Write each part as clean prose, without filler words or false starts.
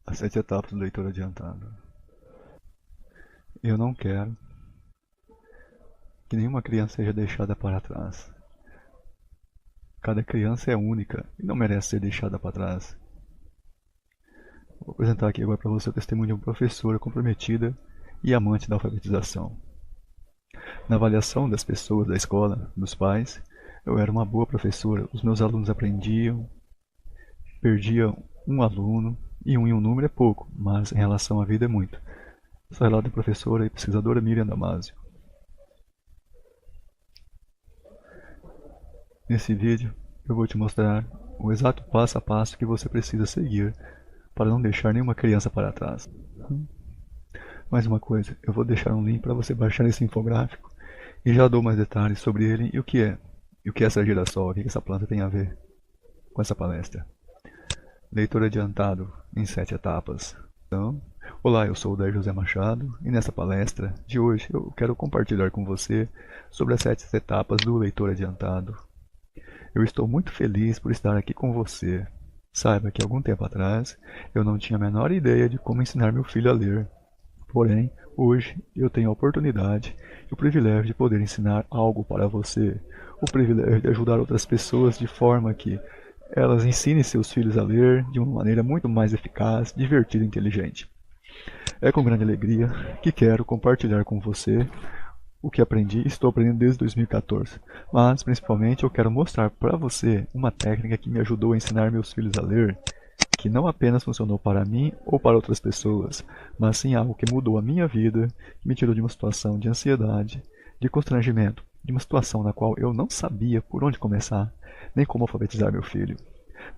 As 7 etapas do leitor adiantado. Eu não quero que nenhuma criança seja deixada para trás. Cada criança é única e não merece ser deixada para trás. Vou apresentar aqui agora para você o testemunho de uma professora comprometida e amante da alfabetização. Na avaliação das pessoas da escola, dos pais, eu era uma boa professora. Os meus alunos aprendiam, perdiam um aluno, e um em um número é pouco, mas em relação à vida é muito. Essa relata da professora e pesquisadora Miriam Damasio. Nesse vídeo, eu vou te mostrar o exato passo a passo que você precisa seguir para não deixar nenhuma criança para trás. Mais uma coisa, eu vou deixar um link para você baixar esse infográfico e já dou mais detalhes sobre ele e o que é. E o que é essa girassol, o que essa planta tem a ver com essa palestra. Leitor adiantado em 7 etapas. Então, olá, eu sou o Dair José Machado e nessa palestra de hoje eu quero compartilhar com você sobre as 7 etapas do leitor adiantado. Eu estou muito feliz por estar aqui com você. Saiba que algum tempo atrás eu não tinha a menor ideia de como ensinar meu filho a ler. Porém, hoje eu tenho a oportunidade e o privilégio de poder ensinar algo para você. O privilégio de ajudar outras pessoas de forma que elas ensinem seus filhos a ler de uma maneira muito mais eficaz, divertida e inteligente. É com grande alegria que quero compartilhar com você o que aprendi e estou aprendendo desde 2014. Mas, principalmente, eu quero mostrar para você uma técnica que me ajudou a ensinar meus filhos a ler, que não apenas funcionou para mim ou para outras pessoas, mas sim algo que mudou a minha vida, que me tirou de uma situação de ansiedade, de constrangimento, de uma situação na qual eu não sabia por onde começar, nem como alfabetizar meu filho.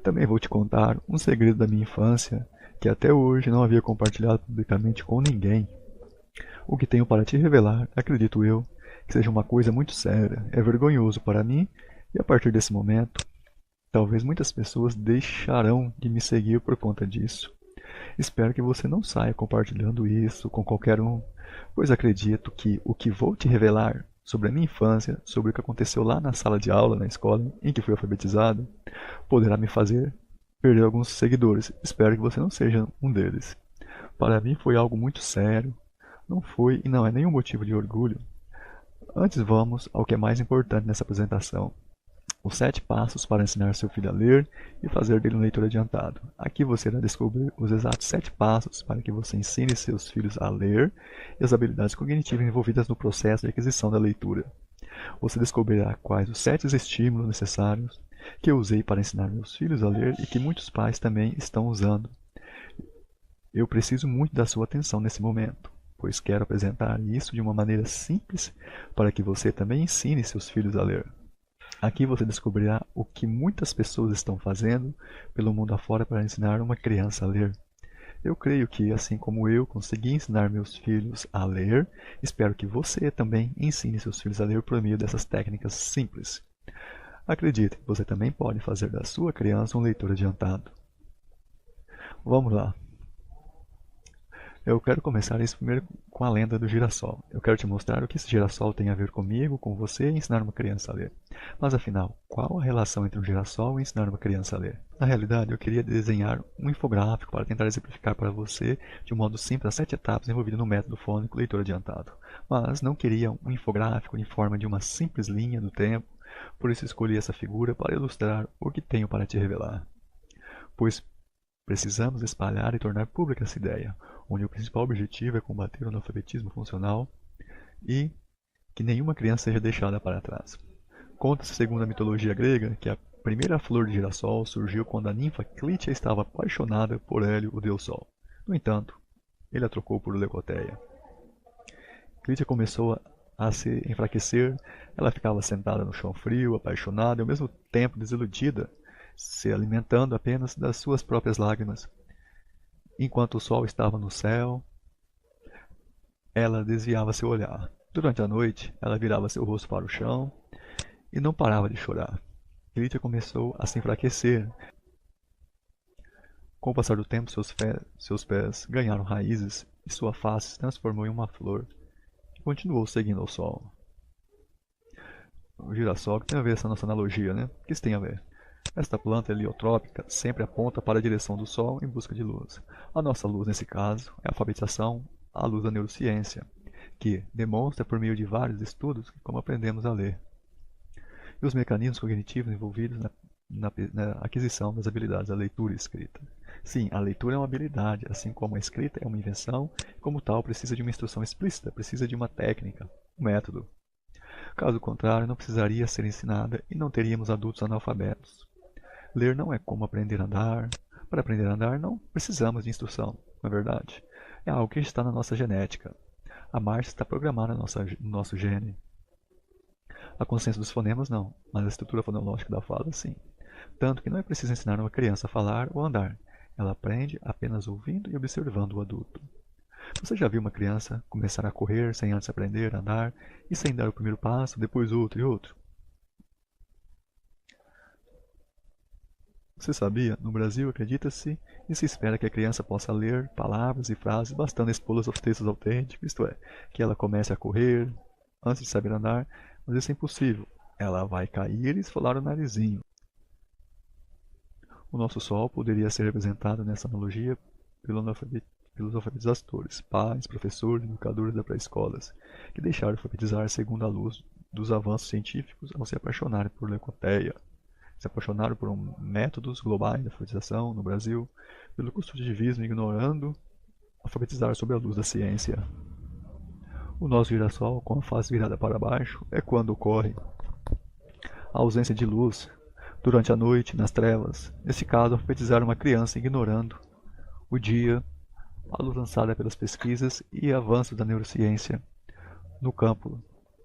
Também vou te contar um segredo da minha infância, que até hoje não havia compartilhado publicamente com ninguém. O que tenho para te revelar, acredito eu, que seja uma coisa muito séria. É vergonhoso para mim e a partir desse momento, talvez muitas pessoas deixarão de me seguir por conta disso. Espero que você não saia compartilhando isso com qualquer um, pois acredito que o que vou te revelar sobre a minha infância, sobre o que aconteceu lá na sala de aula, na escola em que fui alfabetizado, poderá me fazer perder alguns seguidores. Espero que você não seja um deles. Para mim foi algo muito sério, não foi e não é nenhum motivo de orgulho. Antes vamos ao que é mais importante nessa apresentação. Os 7 passos para ensinar seu filho a ler e fazer dele um leitor adiantado. Aqui você irá descobrir os exatos 7 passos para que você ensine seus filhos a ler e as habilidades cognitivas envolvidas no processo de aquisição da leitura. Você descobrirá quais os 7 estímulos necessários que eu usei para ensinar meus filhos a ler e que muitos pais também estão usando. Eu preciso muito da sua atenção nesse momento, pois quero apresentar isso de uma maneira simples para que você também ensine seus filhos a ler. Aqui você descobrirá o que muitas pessoas estão fazendo pelo mundo afora para ensinar uma criança a ler. Eu creio que, assim como eu consegui ensinar meus filhos a ler, espero que você também ensine seus filhos a ler por meio dessas técnicas simples. Acredite, você também pode fazer da sua criança um leitor adiantado. Vamos lá. Eu quero começar isso primeiro com a lenda do girassol. Eu quero te mostrar o que esse girassol tem a ver comigo, com você e ensinar uma criança a ler. Mas afinal, qual a relação entre um girassol e ensinar uma criança a ler? Na realidade, eu queria desenhar um infográfico para tentar exemplificar para você, de um modo simples, as 7 etapas envolvidas no método fônico leitor adiantado. Mas não queria um infográfico em forma de uma simples linha do tempo, por isso escolhi essa figura para ilustrar o que tenho para te revelar. Pois precisamos espalhar e tornar pública essa ideia, onde o principal objetivo é combater o analfabetismo funcional e que nenhuma criança seja deixada para trás. Conta-se, segundo a mitologia grega, que a primeira flor de girassol surgiu quando a ninfa Clítia estava apaixonada por Hélio, o deus Sol. No entanto, ele a trocou por Leucoteia. Clítia começou a se enfraquecer, ela ficava sentada no chão frio, apaixonada e ao mesmo tempo desiludida, se alimentando apenas das suas próprias lágrimas. Enquanto o sol estava no céu, ela desviava seu olhar. Durante a noite, ela virava seu rosto para o chão e não parava de chorar. Clítia começou a se enfraquecer. Com o passar do tempo, seus pés ganharam raízes e sua face se transformou em uma flor e continuou seguindo o sol. O girassol, que tem a ver essa nossa analogia, né? O que isso tem a ver? Esta planta heliotrópica sempre aponta para a direção do Sol em busca de luz. A nossa luz, nesse caso, é a alfabetização, a luz da neurociência, que demonstra por meio de vários estudos como aprendemos a ler, e os mecanismos cognitivos envolvidos na aquisição das habilidades da leitura e escrita. Sim, a leitura é uma habilidade, assim como a escrita é uma invenção, e como tal precisa de uma instrução explícita, precisa de uma técnica, um método. Caso contrário, não precisaria ser ensinada e não teríamos adultos analfabetos. Ler não é como aprender a andar. Para aprender a andar, não precisamos de instrução, não é verdade? É algo que está na nossa genética. A marcha está programada no nosso gene. A consciência dos fonemas não, mas a estrutura fonológica da fala sim. Tanto que não é preciso ensinar uma criança a falar ou andar. Ela aprende apenas ouvindo e observando o adulto. Você já viu uma criança começar a correr sem antes aprender a andar e sem dar o primeiro passo, depois outro e outro? Você sabia? No Brasil, acredita-se e se espera que a criança possa ler palavras e frases bastando expô-las aos textos autênticos, isto é, que ela comece a correr antes de saber andar, mas isso é impossível. Ela vai cair e esfolar o narizinho. O nosso Sol poderia ser representado nessa analogia pelos alfabetizadores, pais, professores, educadores da pré-escolas, que deixaram de alfabetizar segundo a luz dos avanços científicos ao se apaixonarem por leucoteia, se apaixonaram por métodos globais de alfabetização no Brasil, pelo construtivismo, ignorando alfabetizar sob a luz da ciência. O nosso girassol, com a face virada para baixo, é quando ocorre a ausência de luz durante a noite, nas trevas. Neste caso, alfabetizar uma criança ignorando o dia, a luz lançada pelas pesquisas e avanços da neurociência no campo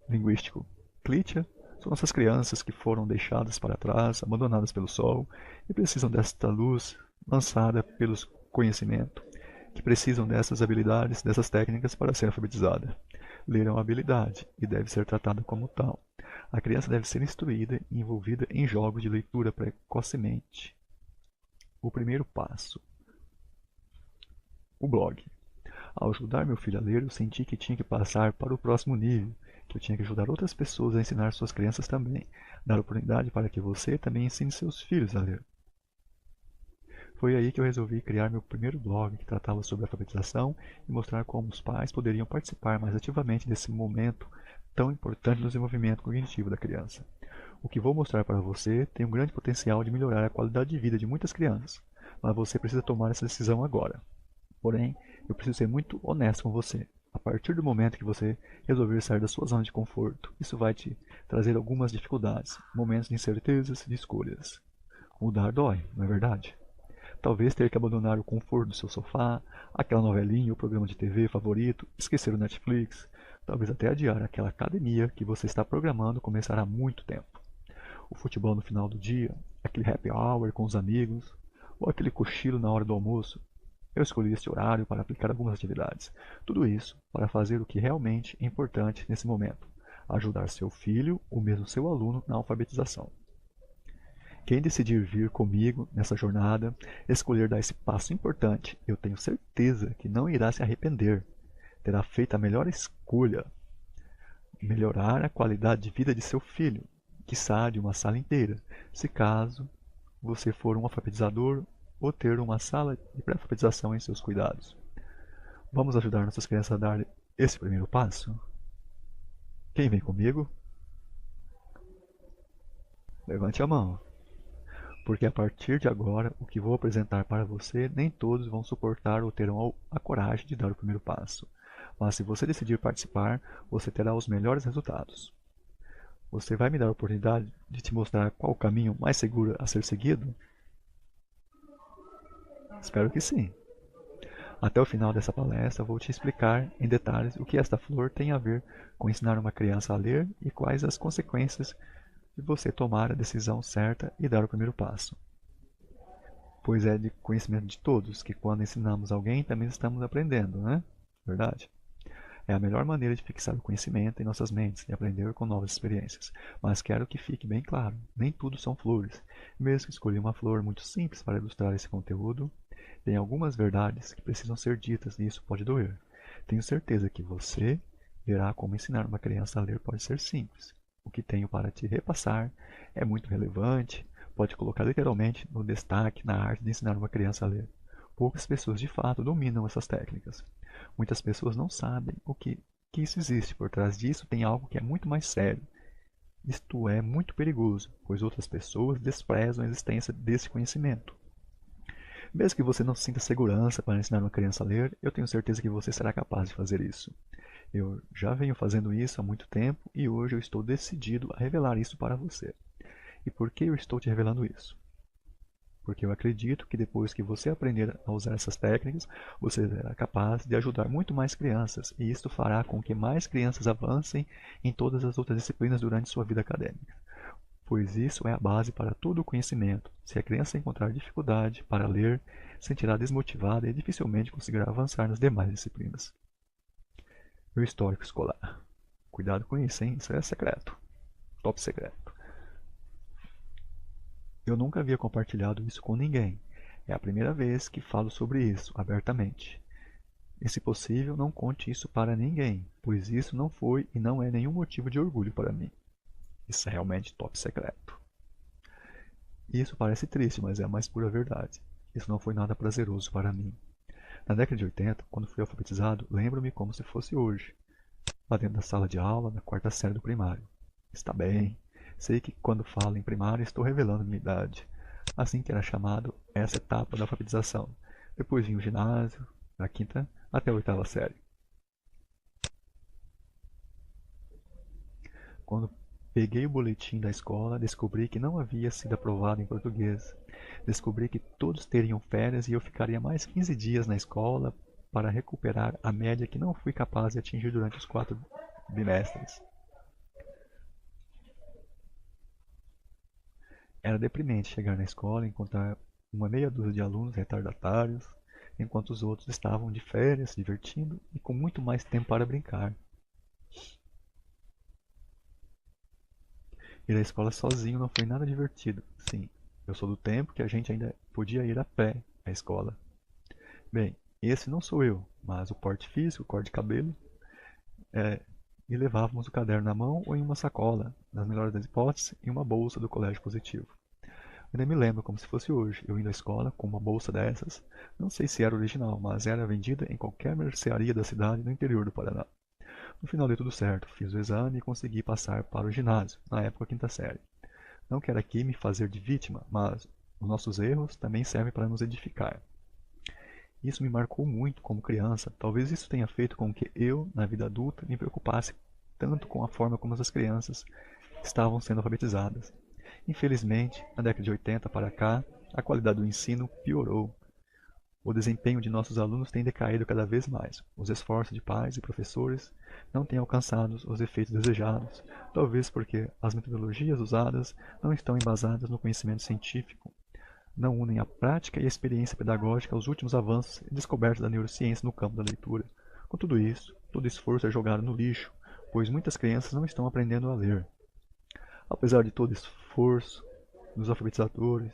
linguístico. Clitia são essas crianças que foram deixadas para trás, abandonadas pelo sol e precisam desta luz lançada pelos conhecimentos, que precisam dessas habilidades, dessas técnicas para ser alfabetizada. Ler é uma habilidade e deve ser tratada como tal. A criança deve ser instruída e envolvida em jogos de leitura precocemente. O primeiro passo. O blog. Ao ajudar meu filho a ler, eu senti que tinha que passar para o próximo nível, que eu tinha que ajudar outras pessoas a ensinar suas crianças também, dar oportunidade para que você também ensine seus filhos a ler. Foi aí que eu resolvi criar meu primeiro blog, que tratava sobre alfabetização e mostrar como os pais poderiam participar mais ativamente desse momento tão importante no desenvolvimento cognitivo da criança. O que vou mostrar para você tem um grande potencial de melhorar a qualidade de vida de muitas crianças, mas você precisa tomar essa decisão agora. Porém, eu preciso ser muito honesto com você. A partir do momento que você resolver sair da sua zona de conforto, isso vai te trazer algumas dificuldades, momentos de incertezas e de escolhas. Mudar dói, não é verdade? Talvez ter que abandonar o conforto do seu sofá, aquela novelinha ou programa de TV favorito, esquecer o Netflix, talvez até adiar aquela academia que você está programando começar há muito tempo. O futebol no final do dia, aquele happy hour com os amigos, ou aquele cochilo na hora do almoço. Eu escolhi este horário para aplicar algumas atividades. Tudo isso para fazer o que realmente é importante nesse momento: ajudar seu filho ou mesmo seu aluno na alfabetização. Quem decidir vir comigo nessa jornada, escolher dar esse passo importante, eu tenho certeza que não irá se arrepender. Terá feito a melhor escolha: melhorar a qualidade de vida de seu filho, quiçá de uma sala inteira, se caso você for um alfabetizador ou ter uma sala de pré-alfabetização em seus cuidados. Vamos ajudar nossas crianças a dar esse primeiro passo? Quem vem comigo? Levante a mão, porque a partir de agora, o que vou apresentar para você, nem todos vão suportar ou terão a coragem de dar o primeiro passo. Mas se você decidir participar, você terá os melhores resultados. Você vai me dar a oportunidade de te mostrar qual o caminho mais seguro a ser seguido? Espero que sim. Até o final dessa palestra, vou te explicar em detalhes o que esta flor tem a ver com ensinar uma criança a ler e quais as consequências de você tomar a decisão certa e dar o primeiro passo. Pois é de conhecimento de todos que quando ensinamos alguém também estamos aprendendo, né? Verdade? É a melhor maneira de fixar o conhecimento em nossas mentes e aprender com novas experiências. Mas quero que fique bem claro, nem tudo são flores. Mesmo que escolhi uma flor muito simples para ilustrar esse conteúdo, tem algumas verdades que precisam ser ditas e isso pode doer. Tenho certeza que você verá como ensinar uma criança a ler pode ser simples. O que tenho para te repassar é muito relevante, pode colocar literalmente no destaque na arte de ensinar uma criança a ler. Poucas pessoas de fato dominam essas técnicas. Muitas pessoas não sabem que isso existe. Por trás disso tem algo que é muito mais sério. Isto é muito perigoso, pois outras pessoas desprezam a existência desse conhecimento. Mesmo que você não sinta segurança para ensinar uma criança a ler, eu tenho certeza que você será capaz de fazer isso. Eu já venho fazendo isso há muito tempo e hoje eu estou decidido a revelar isso para você. E por que eu estou te revelando isso? Porque eu acredito que depois que você aprender a usar essas técnicas, você será capaz de ajudar muito mais crianças, e isto fará com que mais crianças avancem em todas as outras disciplinas durante sua vida acadêmica. Pois isso é a base para todo o conhecimento. Se a criança encontrar dificuldade para ler, sentirá desmotivada e dificilmente conseguirá avançar nas demais disciplinas. Meu histórico escolar. Cuidado com isso, hein? Isso é secreto. Top secreto. Eu nunca havia compartilhado isso com ninguém. É a primeira vez que falo sobre isso abertamente. E se possível, não conte isso para ninguém, pois isso não foi e não é nenhum motivo de orgulho para mim. Isso é realmente top secreto. Isso parece triste, mas é a mais pura verdade. Isso não foi nada prazeroso para mim. Na década de 80, quando fui alfabetizado, lembro-me como se fosse hoje. Lá dentro da sala de aula, na quarta série do primário. Está bem. Sei que quando falo em primário estou revelando minha idade. Assim que era chamado essa etapa da alfabetização. Depois vinha o ginásio, da quinta até a oitava série. Quando peguei o boletim da escola, descobri que não havia sido aprovado em português. Descobri que todos teriam férias e eu ficaria mais 15 dias na escola para recuperar a média que não fui capaz de atingir durante os 4 bimestres. Era deprimente chegar na escola e encontrar uma meia dúzia de alunos retardatários, enquanto os outros estavam de férias, divertindo e com muito mais tempo para brincar. Ir à escola sozinho não foi nada divertido. Sim, eu sou do tempo que a gente ainda podia ir a pé à escola. Bem, esse não sou eu, mas o porte físico, o corte de cabelo, e levávamos o caderno na mão ou em uma sacola, nas melhores das hipóteses, em uma bolsa do colégio positivo. Ainda me lembro como se fosse hoje, eu indo à escola com uma bolsa dessas, não sei se era original, mas era vendida em qualquer mercearia da cidade no interior do Paraná. No final deu tudo certo, fiz o exame e consegui passar para o ginásio, na época quinta série. Não quero aqui me fazer de vítima, mas os nossos erros também servem para nos edificar. Isso me marcou muito como criança, talvez isso tenha feito com que eu, na vida adulta, me preocupasse tanto com a forma como as crianças estavam sendo alfabetizadas. Infelizmente, na década de 80 para cá, a qualidade do ensino piorou. O desempenho de nossos alunos tem decaído cada vez mais. Os esforços de pais e professores não têm alcançado os efeitos desejados, talvez porque as metodologias usadas não estão embasadas no conhecimento científico, não unem a prática e a experiência pedagógica aos últimos avanços e descobertas da neurociência no campo da leitura. Com tudo isso, todo esforço é jogado no lixo, pois muitas crianças não estão aprendendo a ler. Apesar de todo esforço dos alfabetizadores,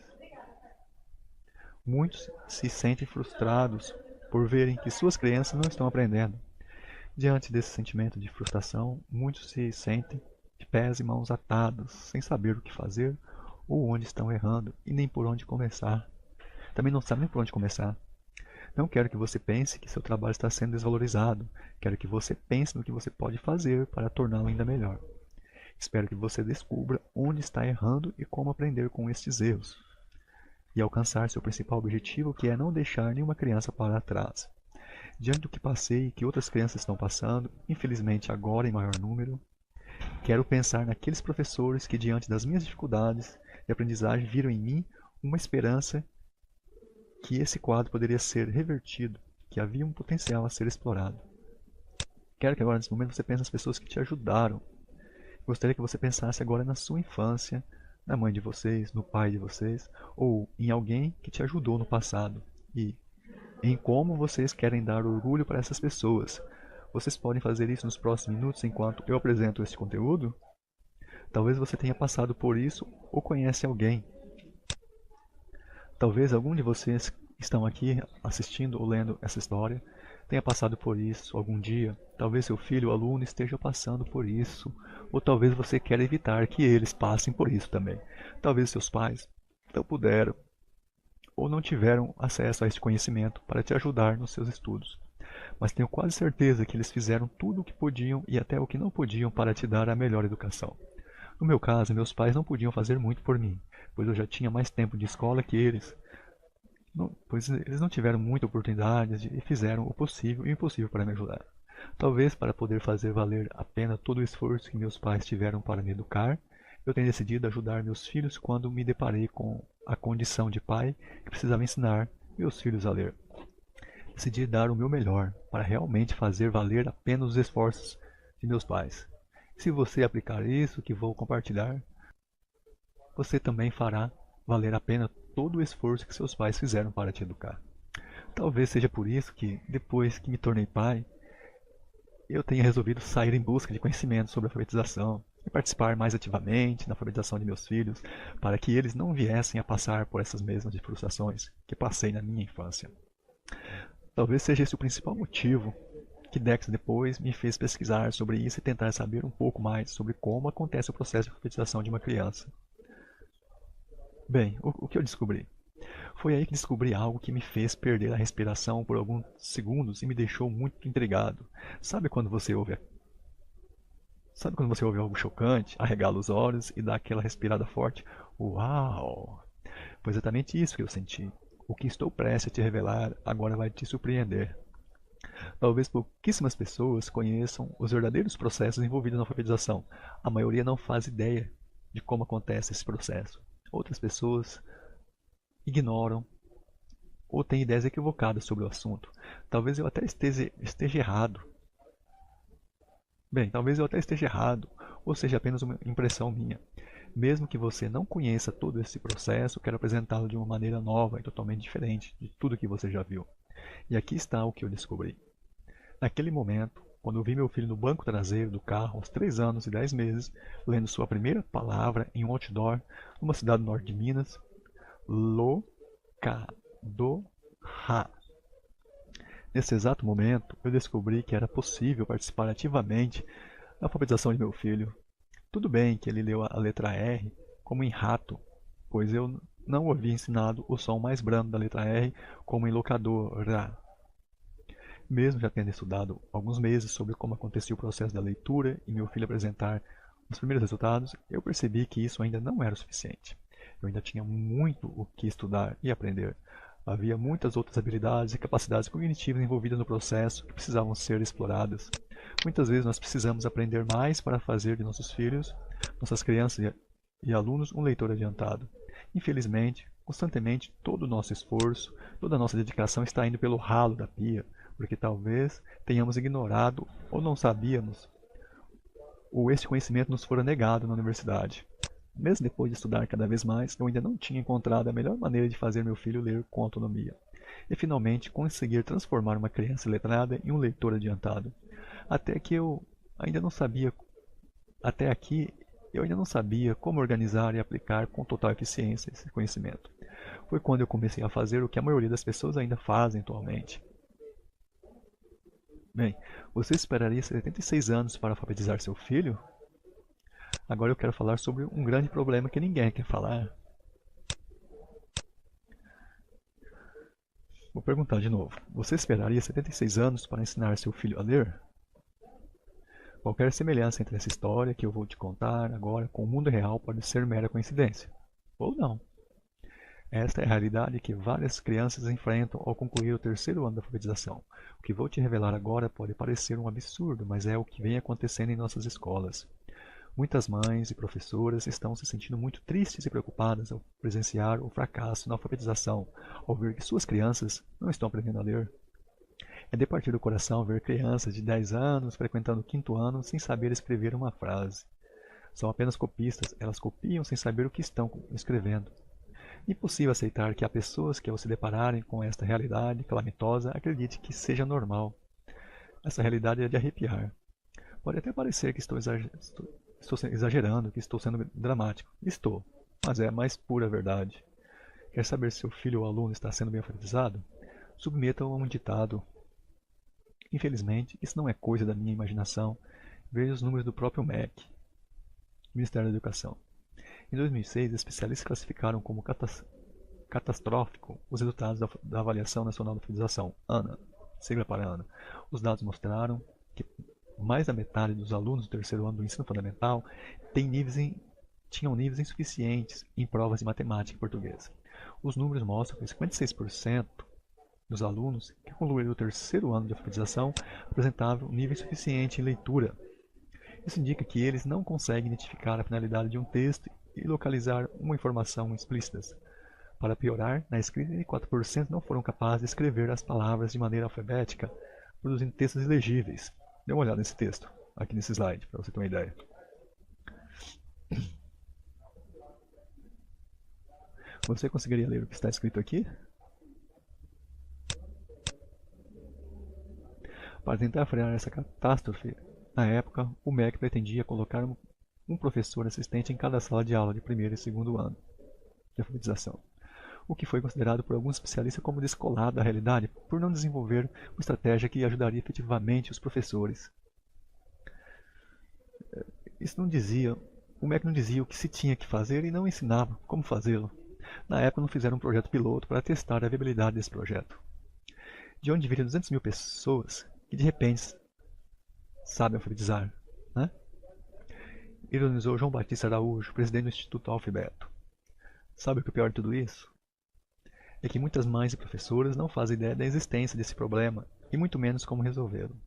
muitos se sentem frustrados por verem que suas crianças não estão aprendendo. Diante desse sentimento de frustração, muitos se sentem de pés e mãos atados, sem saber o que fazer ou onde estão errando e nem por onde começar. Também não sabem nem por onde começar. Não quero que você pense que seu trabalho está sendo desvalorizado. Quero que você pense no que você pode fazer para torná-lo ainda melhor. Espero que você descubra onde está errando e como aprender com estes erros. E alcançar seu principal objetivo, que é não deixar nenhuma criança para trás. Diante do que passei e que outras crianças estão passando, infelizmente agora em maior número, quero pensar naqueles professores que, diante das minhas dificuldades de aprendizagem, viram em mim uma esperança que esse quadro poderia ser revertido, que havia um potencial a ser explorado. Quero que agora, nesse momento, você pense nas pessoas que te ajudaram. Gostaria que você pensasse agora na sua infância, na mãe de vocês, no pai de vocês, ou em alguém que te ajudou no passado, e em como vocês querem dar orgulho para essas pessoas. Vocês podem fazer isso nos próximos minutos enquanto eu apresento este conteúdo? Talvez você tenha passado por isso ou conhece alguém. Talvez algum de vocês que estão aqui assistindo ou lendo essa história tenha passado por isso algum dia. Talvez seu filho ou aluno esteja passando por isso, ou talvez você queira evitar que eles passem por isso também. Talvez seus pais não puderam ou não tiveram acesso a este conhecimento para te ajudar nos seus estudos. Mas tenho quase certeza que eles fizeram tudo o que podiam e até o que não podiam para te dar a melhor educação. No meu caso, meus pais não podiam fazer muito por mim, pois eu já tinha mais tempo de escola que eles, pois eles não tiveram muita oportunidade e fizeram o possível e o impossível para me ajudar. Talvez para poder fazer valer a pena todo o esforço que meus pais tiveram para me educar, eu tenha decidido ajudar meus filhos quando me deparei com a condição de pai que precisava ensinar meus filhos a ler. Decidi dar o meu melhor para realmente fazer valer a pena os esforços de meus pais. Se você aplicar isso que vou compartilhar, você também fará valer a pena todo o esforço que seus pais fizeram para te educar. Talvez seja por isso que, depois que me tornei pai, eu tenha resolvido sair em busca de conhecimento sobre alfabetização e participar mais ativamente na alfabetização de meus filhos, para que eles não viessem a passar por essas mesmas frustrações que passei na minha infância. Talvez seja esse o principal motivo que décadas depois me fez pesquisar sobre isso e tentar saber um pouco mais sobre como acontece o processo de alfabetização de uma criança. Bem, o que eu descobri? Foi aí que descobri algo que me fez perder a respiração por alguns segundos e me deixou muito intrigado. Sabe quando você ouve algo chocante, arregala os olhos e dá aquela respirada forte? Uau! Foi exatamente isso que eu senti. O que estou prestes a te revelar agora vai te surpreender. Talvez pouquíssimas pessoas conheçam os verdadeiros processos envolvidos na alfabetização. A maioria não faz ideia de como acontece esse processo. Outras pessoas ignoram ou têm ideias equivocadas sobre o assunto. Talvez eu até esteja errado. Talvez eu até esteja errado, ou seja apenas uma impressão minha. Mesmo que você não conheça todo esse processo, quero apresentá-lo de uma maneira nova e totalmente diferente de tudo que você já viu. E aqui está o que eu descobri. Naquele momento, quando eu vi meu filho no banco traseiro do carro aos 3 anos e 10 meses, lendo sua primeira palavra em um outdoor numa cidade do norte de Minas, Locadorra. Nesse exato momento, eu descobri que era possível participar ativamente da alfabetização de meu filho. Tudo bem que ele leu a letra R como em rato, pois eu não o havia ensinado o som mais brando da letra R como em locadora. Mesmo já tendo estudado alguns meses sobre como acontecia o processo da leitura e meu filho apresentar os primeiros resultados, eu percebi que isso ainda não era o suficiente. Eu ainda tinha muito o que estudar e aprender. Havia muitas outras habilidades e capacidades cognitivas envolvidas no processo que precisavam ser exploradas. Muitas vezes nós precisamos aprender mais para fazer de nossos filhos, nossas crianças e alunos um leitor adiantado. Infelizmente, constantemente todo o nosso esforço, toda a nossa dedicação está indo pelo ralo da pia, porque talvez tenhamos ignorado ou não sabíamos, ou este conhecimento nos fora negado na universidade. Mesmo depois de estudar cada vez mais, eu ainda não tinha encontrado a melhor maneira de fazer meu filho ler com autonomia. E finalmente conseguir transformar uma criança letrada em um leitor adiantado. Até aqui eu ainda não sabia como organizar e aplicar com total eficiência esse conhecimento. Foi quando eu comecei a fazer o que a maioria das pessoas ainda fazem atualmente. Você esperaria 76 anos para alfabetizar seu filho? Agora eu quero falar sobre um grande problema que ninguém quer falar. Vou perguntar de novo. Você esperaria 76 anos para ensinar seu filho a ler? Qualquer semelhança entre essa história que eu vou te contar agora com o mundo real pode ser mera coincidência. Ou não. Esta é a realidade que várias crianças enfrentam ao concluir o terceiro ano da alfabetização. O que vou te revelar agora pode parecer um absurdo, mas é o que vem acontecendo em nossas escolas. Muitas mães e professoras estão se sentindo muito tristes e preocupadas ao presenciar o fracasso na alfabetização, ao ver que suas crianças não estão aprendendo a ler. É de partir do coração ver crianças de 10 anos frequentando o quinto ano sem saber escrever uma frase. São apenas copistas, elas copiam sem saber o que estão escrevendo. Impossível aceitar que há pessoas que, ao se depararem com esta realidade calamitosa, acreditem que seja normal. Essa realidade é de arrepiar. Pode até parecer que estou exagerando, que estou sendo dramático. Estou, mas é a mais pura verdade. Quer saber se seu filho ou aluno está sendo bem alfabetizado? Submeta-o a um ditado. Infelizmente, isso não é coisa da minha imaginação. Veja os números do próprio MEC, Ministério da Educação. Em 2006, especialistas classificaram como catastrófico os resultados da Avaliação Nacional de Alfabetização, ANA, sigla para ANA. Os dados mostraram que mais da metade dos alunos do terceiro ano do ensino fundamental tinham níveis insuficientes em provas de matemática e português. Os números mostram que 56% dos alunos que concluíram o terceiro ano de alfabetização apresentavam nível insuficiente em leitura. Isso indica que eles não conseguem identificar a finalidade de um texto e localizar uma informação explícita. Para piorar, na escrita, 4% não foram capazes de escrever as palavras de maneira alfabética, produzindo textos ilegíveis. Dê uma olhada nesse texto, aqui nesse slide, para você ter uma ideia. Você conseguiria ler o que está escrito aqui? Para tentar frear essa catástrofe, na época, o MEC pretendia colocar um professor assistente em cada sala de aula de primeiro e segundo ano de alfabetização, o que foi considerado por alguns especialistas como descolado da realidade por não desenvolver uma estratégia que ajudaria efetivamente os professores. O MEC não dizia o que se tinha que fazer e não ensinava como fazê-lo. Na época não fizeram um projeto piloto para testar a viabilidade desse projeto. De onde viriam 200 mil pessoas que de repente sabem alfabetizar, né? Ironizou João Batista Araújo, presidente do Instituto Alfabeto. Sabe o que é pior de tudo isso? É que muitas mães e professoras não fazem ideia da existência desse problema e muito menos como resolvê-lo.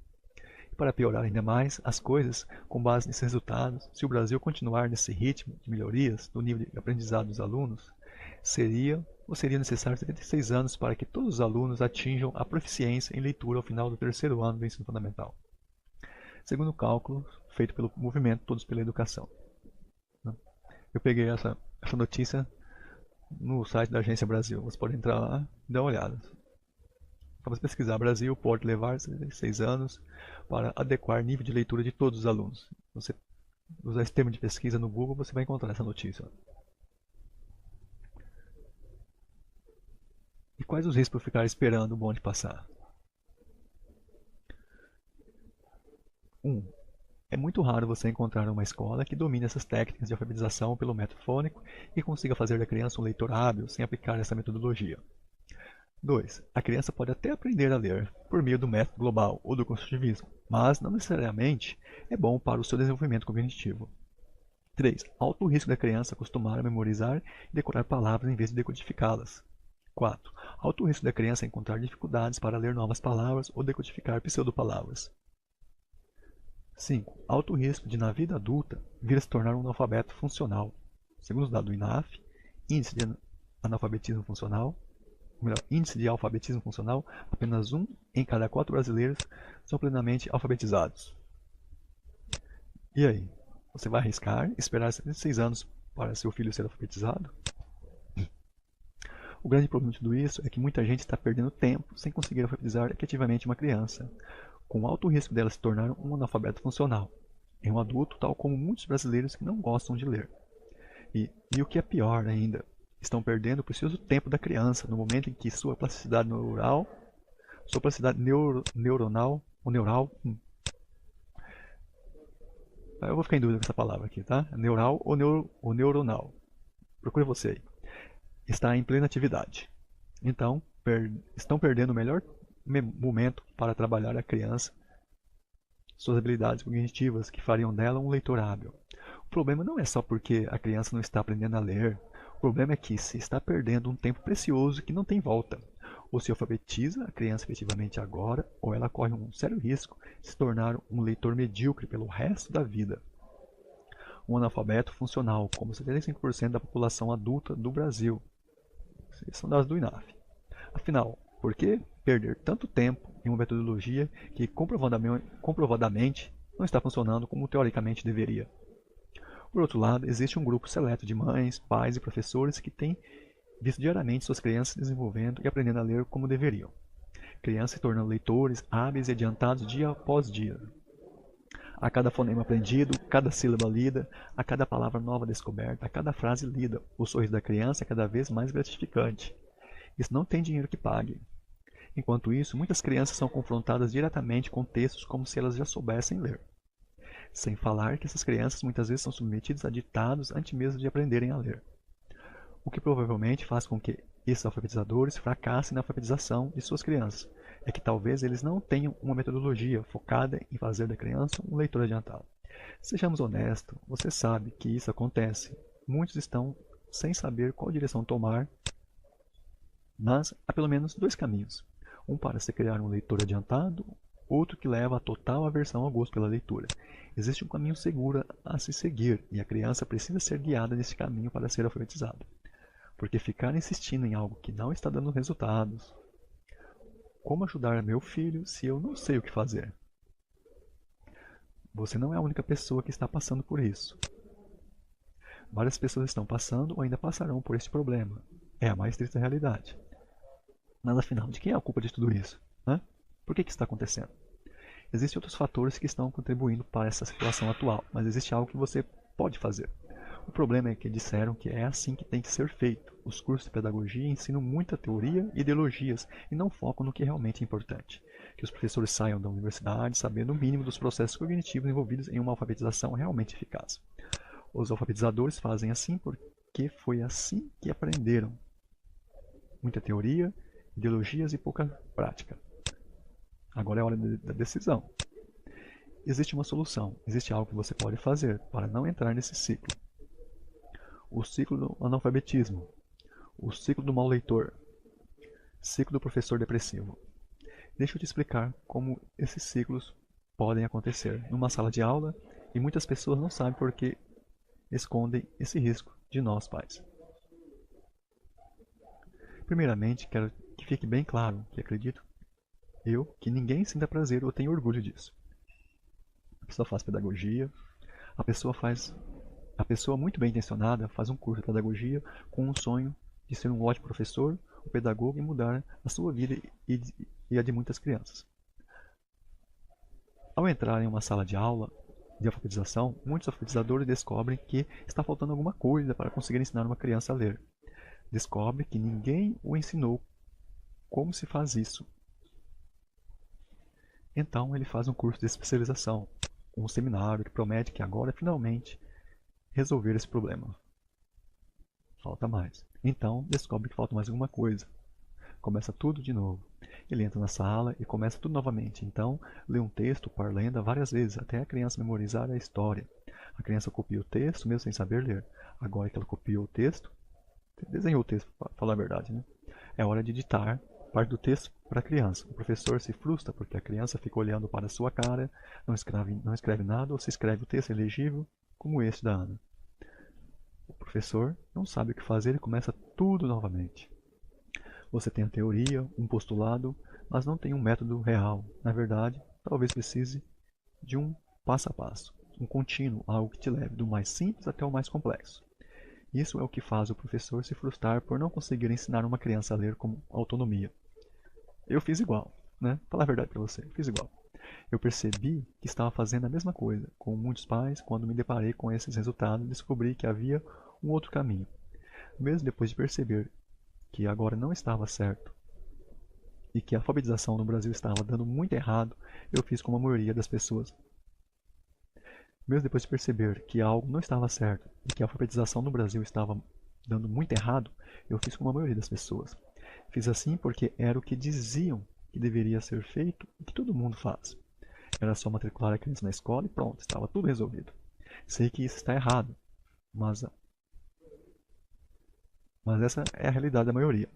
E para piorar ainda mais as coisas, com base nesses resultados, se o Brasil continuar nesse ritmo de melhorias do nível de aprendizado dos alunos, seria necessário 76 anos para que todos os alunos atinjam a proficiência em leitura ao final do terceiro ano do ensino fundamental, segundo cálculos feito pelo movimento Todos pela Educação. Eu peguei essa notícia no site da Agência Brasil. Você pode entrar lá e dar uma olhada. Para você pesquisar, Brasil pode levar 6 anos para adequar nível de leitura de todos os alunos. Você usar esse termo de pesquisa no Google, você vai encontrar essa notícia. E quais os riscos por ficar esperando o bonde passar? 1. É muito raro você encontrar uma escola que domine essas técnicas de alfabetização pelo método fônico e consiga fazer da criança um leitor hábil sem aplicar essa metodologia. 2. A criança pode até aprender a ler por meio do método global ou do construtivismo, mas não necessariamente é bom para o seu desenvolvimento cognitivo. 3. Alto risco da criança acostumar a memorizar e decorar palavras em vez de decodificá-las. 4. Alto risco da criança encontrar dificuldades para ler novas palavras ou decodificar pseudopalavras. 5. Alto risco de, na vida adulta, vir a se tornar um analfabeto funcional. Segundo os dados do INAF, índice de alfabetismo funcional, apenas 1 em cada 4 brasileiros são plenamente alfabetizados. E aí? Você vai arriscar esperar 76 anos para seu filho ser alfabetizado? O grande problema de tudo isso é que muita gente está perdendo tempo sem conseguir alfabetizar efetivamente uma criança, com alto risco dela se tornar um analfabeto funcional, em um adulto tal como muitos brasileiros que não gostam de ler. E o que é pior ainda, estão perdendo o precioso tempo da criança no momento em que sua plasticidade neuronal, eu vou ficar em dúvida com essa palavra aqui, tá? Neural ou neuronal. Procure você aí. Está em plena atividade. Então, estão perdendo o melhor momento para trabalhar a criança, suas habilidades cognitivas que fariam dela um leitor hábil. O problema não é só porque a criança não está aprendendo a ler. O problema é que se está perdendo um tempo precioso que não tem volta. Ou se alfabetiza a criança efetivamente agora, ou ela corre um sério risco de se tornar um leitor medíocre pelo resto da vida. Um analfabeto funcional, como 75% da população adulta do Brasil. Esses são dados do INAF. Afinal, por que perder tanto tempo em uma metodologia que comprovadamente não está funcionando como teoricamente deveria? Por outro lado, existe um grupo seleto de mães, pais e professores que têm visto diariamente suas crianças se desenvolvendo e aprendendo a ler como deveriam. Crianças se tornando leitores hábeis e adiantados dia após dia. A cada fonema aprendido, cada sílaba lida, a cada palavra nova descoberta, a cada frase lida, o sorriso da criança é cada vez mais gratificante. Isso não tem dinheiro que pague. Enquanto isso, muitas crianças são confrontadas diretamente com textos como se elas já soubessem ler. Sem falar que essas crianças muitas vezes são submetidas a ditados antes mesmo de aprenderem a ler, o que provavelmente faz com que esses alfabetizadores fracassem na alfabetização de suas crianças. É que talvez eles não tenham uma metodologia focada em fazer da criança um leitor adiantado. Sejamos honestos, você sabe que isso acontece. Muitos estão sem saber qual direção tomar, mas há pelo menos dois caminhos. Um para se criar um leitor adiantado, outro que leva a total aversão ao gosto pela leitura. Existe um caminho seguro a se seguir e a criança precisa ser guiada nesse caminho para ser alfabetizada. Porque ficar insistindo em algo que não está dando resultados. Como ajudar meu filho se eu não sei o que fazer? Você não é a única pessoa que está passando por isso. Várias pessoas estão passando ou ainda passarão por este problema. É a mais triste realidade. Mas afinal, de quem é a culpa de tudo isso? Por que está acontecendo? Existem outros fatores que estão contribuindo para essa situação atual, mas existe algo que você pode fazer. O problema é que disseram que é assim que tem que ser feito. Os cursos de pedagogia ensinam muita teoria e ideologias e não focam no que realmente é importante. Que os professores saiam da universidade sabendo o mínimo dos processos cognitivos envolvidos em uma alfabetização realmente eficaz. Os alfabetizadores fazem assim porque foi assim que aprenderam. Muita teoria, ideologias e pouca prática. Agora é a hora da decisão. Existe uma solução, existe algo que você pode fazer para não entrar nesse ciclo. O ciclo do analfabetismo, o ciclo do mau leitor, ciclo do professor depressivo. Deixa eu te explicar como esses ciclos podem acontecer numa sala de aula e muitas pessoas não sabem por que escondem esse risco de nós pais. Primeiramente, quero que fique bem claro que acredito que ninguém sinta prazer ou tenha orgulho disso. A pessoa faz pedagogia, a pessoa muito bem intencionada faz um curso de pedagogia com um sonho de ser um ótimo professor, um pedagogo e mudar a sua vida e a de muitas crianças. Ao entrar em uma sala de aula de alfabetização, muitos alfabetizadores descobrem que está faltando alguma coisa para conseguir ensinar uma criança a ler. Descobre que ninguém o ensinou como se faz isso. Então ele faz um curso de especialização, um seminário que promete que agora finalmente resolver esse problema. Falta mais. Então descobre que falta mais alguma coisa. Começa tudo de novo. Ele entra na sala e começa tudo novamente. Então lê um texto par lenda várias vezes até a criança memorizar a história. A criança copia o texto mesmo sem saber ler. Agora que ela copiou o texto, desenhou o texto para falar a verdade, né? É hora de ditar parte do texto para a criança. O professor se frustra porque a criança fica olhando para a sua cara, não escreve nada ou se escreve o texto ilegível como este da Ana. O professor não sabe o que fazer e começa tudo novamente. Você tem a teoria, um postulado, mas não tem um método real. Na verdade, talvez precise de um passo a passo, um contínuo, algo que te leve do mais simples até o mais complexo. Isso é o que faz o professor se frustrar por não conseguir ensinar uma criança a ler com autonomia. Eu fiz igual, né? Falar a verdade para você, eu fiz igual. Eu percebi que estava fazendo a mesma coisa com muitos pais. Quando me deparei com esses resultados, descobri que havia um outro caminho. Mesmo depois de perceber que agora não estava certo e que a alfabetização no Brasil estava dando muito errado, eu fiz como a maioria das pessoas. Mesmo depois de perceber que algo não estava certo e que a alfabetização no Brasil estava dando muito errado, eu fiz como a maioria das pessoas. Fiz assim porque era o que diziam que deveria ser feito e que todo mundo faz. Era só matricular a criança na escola e pronto, estava tudo resolvido. Sei que isso está errado, mas essa é a realidade da maioria.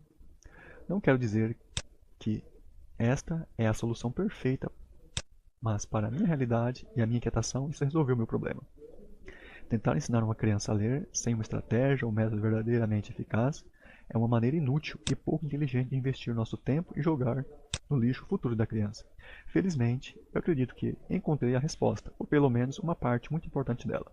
Não quero dizer que esta é a solução perfeita, mas para a minha realidade e a minha inquietação, isso resolveu o meu problema. Tentar ensinar uma criança a ler sem uma estratégia ou método verdadeiramente eficaz é uma maneira inútil e pouco inteligente de investir nosso tempo e jogar no lixo o futuro da criança. Felizmente, eu acredito que encontrei a resposta, ou pelo menos uma parte muito importante dela.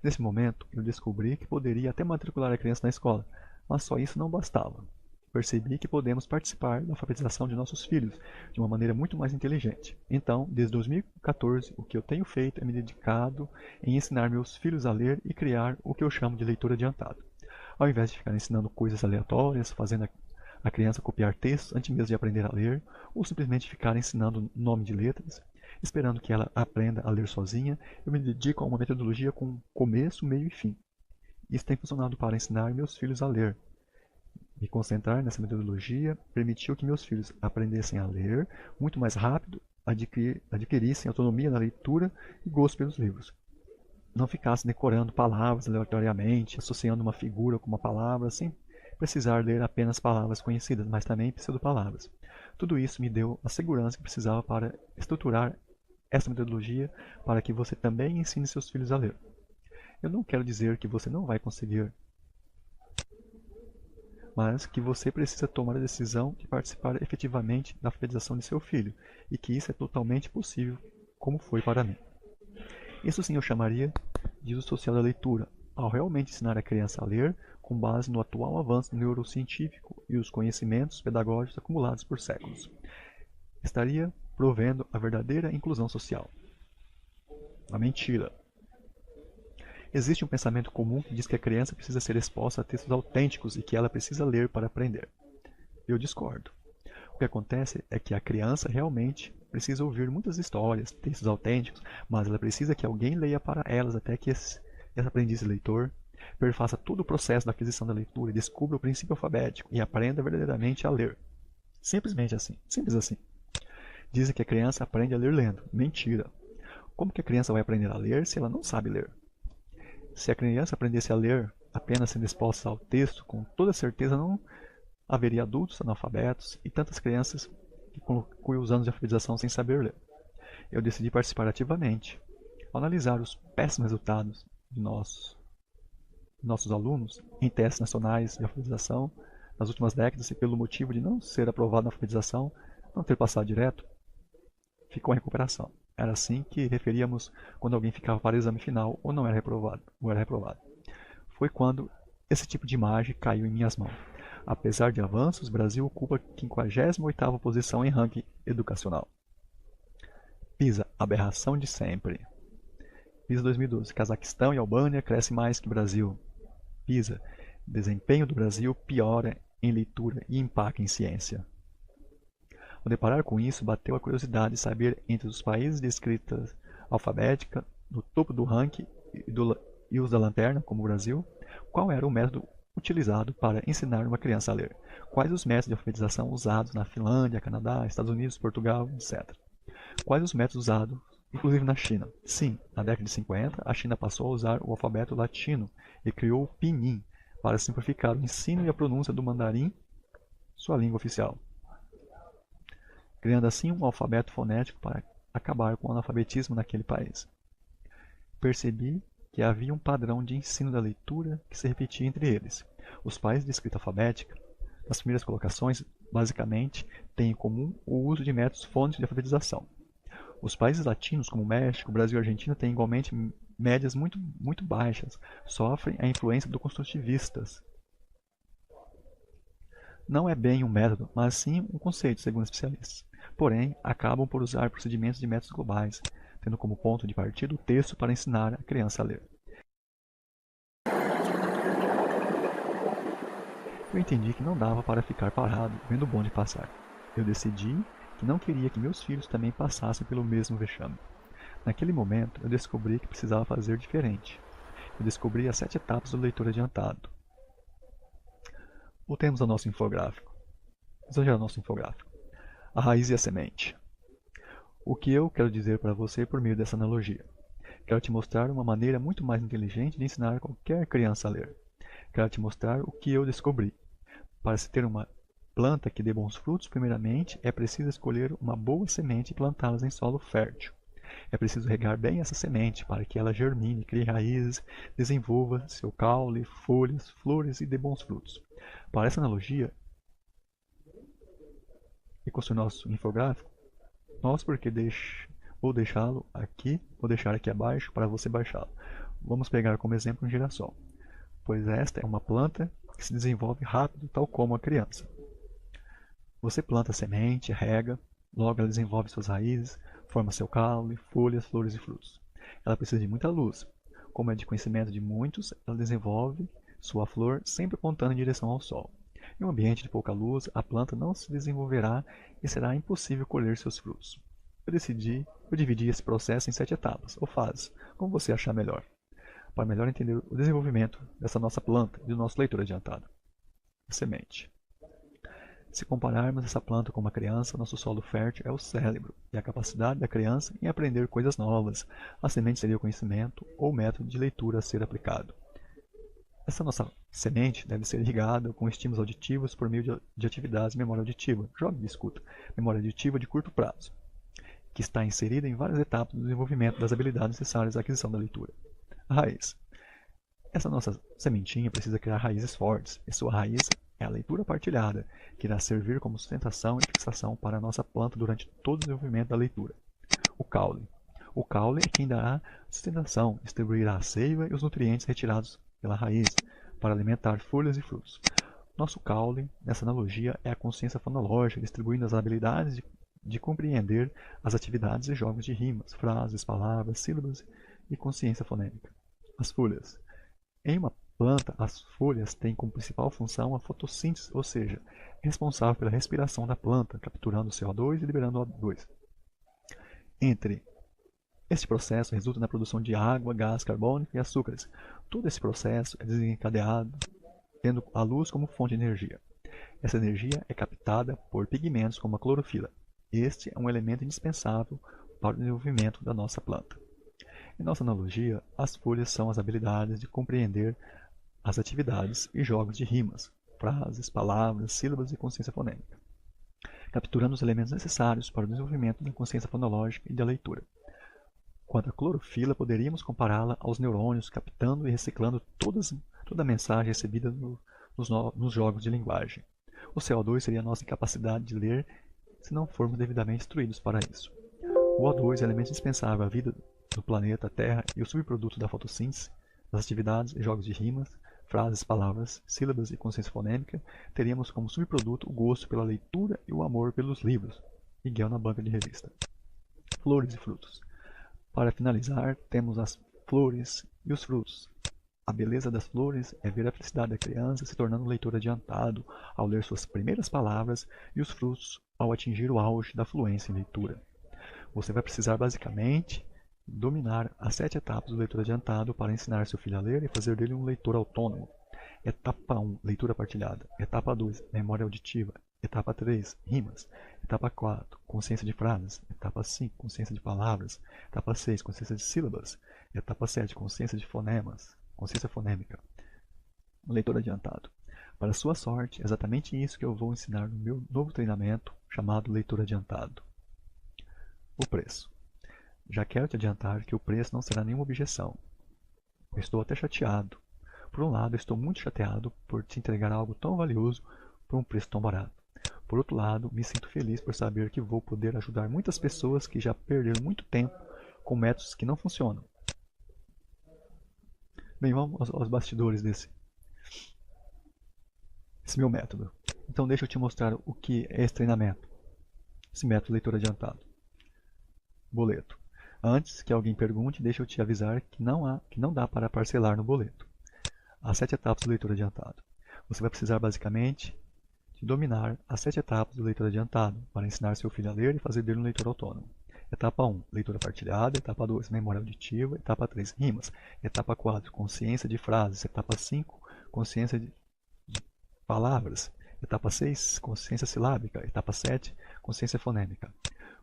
Nesse momento, eu descobri que poderia até matricular a criança na escola, mas só isso não bastava. Percebi que podemos participar da alfabetização de nossos filhos de uma maneira muito mais inteligente. Então, desde 2014, o que eu tenho feito é me dedicado em ensinar meus filhos a ler e criar o que eu chamo de leitura adiantada. Ao invés de ficar ensinando coisas aleatórias, fazendo a criança copiar textos antes mesmo de aprender a ler, ou simplesmente ficar ensinando nome de letras, Esperando que ela aprenda a ler sozinha, eu me dedico a uma metodologia com começo, meio e fim. Isso tem funcionado para ensinar meus filhos a ler. Me concentrar nessa metodologia permitiu que meus filhos aprendessem a ler muito mais rápido, adquirissem autonomia na leitura e gosto pelos livros. Não ficassem decorando palavras aleatoriamente, associando uma figura com uma palavra, sem precisar ler apenas palavras conhecidas, mas também pseudopalavras. Tudo isso me deu a segurança que precisava para estruturar essa metodologia para que você também ensine seus filhos a ler. Eu não quero dizer que você não vai conseguir, mas que você precisa tomar a decisão de participar efetivamente da alfabetização de seu filho, e que isso é totalmente possível, como foi para mim. Isso sim eu chamaria de uso social da leitura, ao realmente ensinar a criança a ler com base no atual avanço neurocientífico e os conhecimentos pedagógicos acumulados por séculos. Estaria provendo a verdadeira inclusão social. A mentira. Existe um pensamento comum que diz que a criança precisa ser exposta a textos autênticos e que ela precisa ler para aprender. Eu discordo. O que acontece é que a criança realmente precisa ouvir muitas histórias, textos autênticos, mas ela precisa que alguém leia para elas até que esse aprendiz leitor perfaça todo o processo da aquisição da leitura e descubra o princípio alfabético e aprenda verdadeiramente a ler. Simplesmente assim. Simples assim. Dizem que a criança aprende a ler lendo. Mentira. Como que a criança vai aprender a ler se ela não sabe ler? Se a criança aprendesse a ler apenas sendo exposta ao texto, com toda certeza não haveria adultos analfabetos e tantas crianças que concluem os anos de alfabetização sem saber ler. Eu decidi participar ativamente. Ao analisar os péssimos resultados de nossos alunos em testes nacionais de alfabetização nas últimas décadas e pelo motivo de não ser aprovado na alfabetização, não ter passado direto, ficou em recuperação. Era assim que referíamos quando alguém ficava para o exame final ou não era reprovado, ou era reprovado. Foi quando esse tipo de imagem caiu em minhas mãos. Apesar de avanços, o Brasil ocupa a 58ª posição em ranking educacional. PISA, aberração de sempre. PISA 2012, Cazaquistão e Albânia crescem mais que Brasil. PISA, desempenho do Brasil piora em leitura e impacta em ciência. Ao deparar com isso, bateu a curiosidade de saber entre os países de escrita alfabética, no topo do ranking e os da lanterna, como o Brasil, qual era o método utilizado para ensinar uma criança a ler. Quais os métodos de alfabetização usados na Finlândia, Canadá, Estados Unidos, Portugal, etc. Quais os métodos usados, inclusive na China? Sim, na década de 50, a China passou a usar o alfabeto latino e criou o pinyin para simplificar o ensino e a pronúncia do mandarim, sua língua oficial, criando assim um alfabeto fonético para acabar com o analfabetismo naquele país. Percebi que havia um padrão de ensino da leitura que se repetia entre eles. Os países de escrita alfabética, nas primeiras colocações, basicamente, têm em comum o uso de métodos fônicos de alfabetização. Os países latinos, como México, Brasil e Argentina, têm igualmente médias muito baixas, sofrem a influência do construtivistas. Não é bem um método, mas sim um conceito, segundo especialistas. Porém, acabam por usar procedimentos de métodos globais, tendo como ponto de partida o texto para ensinar a criança a ler. Eu entendi que não dava para ficar parado vendo o bonde passar. Eu decidi que não queria que meus filhos também passassem pelo mesmo vexame. Naquele momento, eu descobri que precisava fazer diferente. Eu descobri as 7 etapas do leitor adiantado. Voltemos ao nosso infográfico. Exagerar nosso infográfico. A raiz e a semente. O que eu quero dizer para você por meio dessa analogia? Quero te mostrar uma maneira muito mais inteligente de ensinar qualquer criança a ler. Quero te mostrar o que eu descobri. Para se ter uma planta que dê bons frutos, primeiramente é preciso escolher uma boa semente e plantá-las em solo fértil. É preciso regar bem essa semente para que ela germine, crie raízes, desenvolva seu caule, folhas, flores e dê bons frutos. Para essa analogia, e com o nosso infográfico, vou deixar aqui abaixo para você baixá-lo. Vamos pegar como exemplo um girassol, pois esta é uma planta que se desenvolve rápido, tal como a criança. Você planta a semente, rega, logo ela desenvolve suas raízes, forma seu caule, folhas, flores e frutos. Ela precisa de muita luz. Como é de conhecimento de muitos, ela desenvolve sua flor sempre apontando em direção ao sol. Em um ambiente de pouca luz, a planta não se desenvolverá e será impossível colher seus frutos. eu dividi esse processo em 7 etapas, ou fases, como você achar melhor, para melhor entender o desenvolvimento dessa nossa planta e do nosso leitor adiantado. A semente. Se compararmos essa planta com uma criança, nosso solo fértil é o cérebro e a capacidade da criança em aprender coisas novas. A semente seria o conhecimento ou método de leitura a ser aplicado. Essa nossa semente deve ser irrigada com estímulos auditivos por meio de atividades de memória auditiva, jogos de escuta, memória auditiva de curto prazo, que está inserida em várias etapas do desenvolvimento das habilidades necessárias à aquisição da leitura. A raiz. Essa nossa sementinha precisa criar raízes fortes, e sua raiz é a leitura partilhada, que irá servir como sustentação e fixação para a nossa planta durante todo o desenvolvimento da leitura. O caule. O caule é quem dará sustentação, distribuirá a seiva e os nutrientes retirados pela raiz para alimentar folhas e frutos. Nosso caule, nessa analogia, é a consciência fonológica, distribuindo as habilidades de compreender as atividades e jogos de rimas, frases, palavras, sílabas e consciência fonêmica. As folhas. Em uma planta, as folhas têm como principal função a fotossíntese, ou seja, é responsável pela respiração da planta, capturando o CO2 e liberando o O2. Este processo resulta na produção de água, gás carbônico e açúcares. Todo esse processo é desencadeado tendo a luz como fonte de energia. Essa energia é captada por pigmentos como a clorofila. Este é um elemento indispensável para o desenvolvimento da nossa planta. Em nossa analogia, as folhas são as habilidades de compreender as atividades e jogos de rimas, frases, palavras, sílabas e consciência fonêmica, capturando os elementos necessários para o desenvolvimento da consciência fonológica e da leitura. Quanto à clorofila, poderíamos compará-la aos neurônios, captando e reciclando toda a mensagem recebida nos jogos de linguagem. O CO2 seria a nossa incapacidade de ler se não formos devidamente instruídos para isso. O O2 é elemento indispensável à vida do planeta Terra e o subproduto da fotossíntese, das atividades e jogos de rimas, frases, palavras, sílabas e consciência fonêmica, teríamos como subproduto o gosto pela leitura e o amor pelos livros. Miguel na banca de revista. Flores e frutos. Para finalizar, temos as flores e os frutos. A beleza das flores é ver a felicidade da criança se tornando um leitor adiantado ao ler suas primeiras palavras e os frutos ao atingir o auge da fluência em leitura. Você vai precisar basicamente dominar as 7 etapas do leitor adiantado para ensinar seu filho a ler e fazer dele um leitor autônomo. Etapa 1, leitura partilhada. Etapa 2, memória auditiva. Etapa 3, rimas. Etapa 4, consciência de frases. Etapa 5, consciência de palavras. Etapa 6, consciência de sílabas. Etapa 7, consciência de fonemas. Consciência fonêmica. Leitor adiantado. Para sua sorte, é exatamente isso que eu vou ensinar no meu novo treinamento chamado leitor adiantado. O preço. Já quero te adiantar que o preço não será nenhuma objeção. Eu estou até chateado. Por um lado, estou muito chateado por te entregar algo tão valioso por um preço tão barato. Por outro lado, me sinto feliz por saber que vou poder ajudar muitas pessoas que já perderam muito tempo com métodos que não funcionam. Bem, vamos aos bastidores desse meu método. Então deixa eu te mostrar o que é esse treinamento. Esse método leitor adiantado. Boleto. Antes que alguém pergunte, deixa eu te avisar que não dá para parcelar no boleto. As 7 etapas do leitor adiantado. Você vai precisar basicamente de dominar as 7 etapas do leitor adiantado para ensinar seu filho a ler e fazer dele um leitor autônomo. Etapa 1, leitura partilhada. Etapa 2, memória auditiva. Etapa 3, rimas. Etapa 4, consciência de frases. Etapa 5, consciência de palavras. Etapa 6, consciência silábica. Etapa 7, consciência fonêmica.